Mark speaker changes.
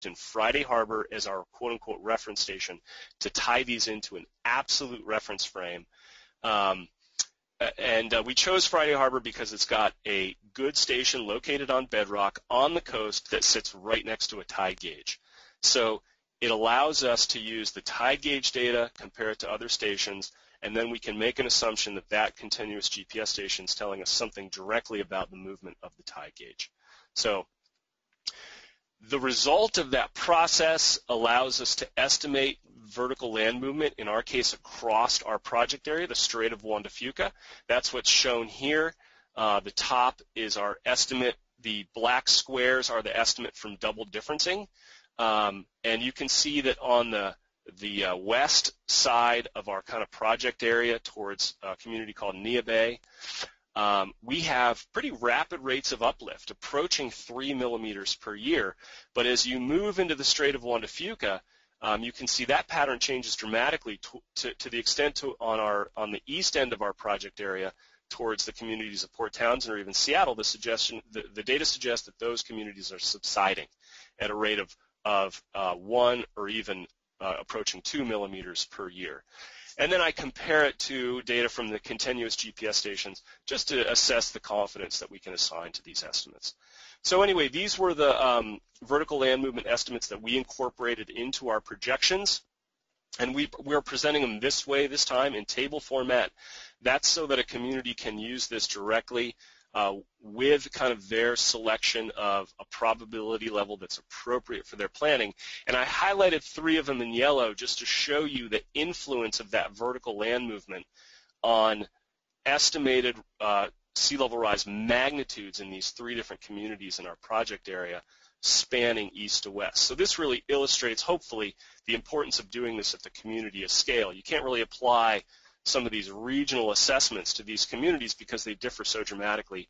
Speaker 1: in Friday Harbor as our quote-unquote reference station to tie these into an absolute reference frame. We chose Friday Harbor because it's got a good station located on bedrock on the coast that sits right next to a tide gauge. So it allows us to use the tide gauge data, compare it to other stations, and then we can make an assumption that that continuous GPS station is telling us something directly about the movement of the tide gauge. So the result of that process allows us to estimate vertical land movement, in our case across our project area, the Strait of Juan de Fuca. That's what's shown here. The top is our estimate. The black squares are the estimate from double differencing. And you can see that on the west side of our kind of project area towards a community called Nia Bay, we have pretty rapid rates of uplift, approaching 3 millimeters per year. But as you move into the Strait of Juan de Fuca, you can see that pattern changes dramatically to the extent on the east end of our project area towards the communities of Port Townsend or even Seattle. The data suggests that those communities are subsiding at a rate of 1 or even approaching 2 millimeters per year. And then I compare it to data from the continuous GPS stations just to assess the confidence that we can assign to these estimates. So anyway, these were the vertical land movement estimates that we incorporated into our projections. And we're presenting them this way this time in table format. That's so that a community can use this directly with kind of their selection of a probability level that's appropriate for their planning. And I highlighted 3 of them in yellow just to show you the influence of that vertical land movement on estimated sea level rise magnitudes in these 3 different communities in our project area spanning east to west. So this really illustrates, hopefully, the importance of doing this at the community scale. You can't really apply some of these regional assessments to these communities because they differ so dramatically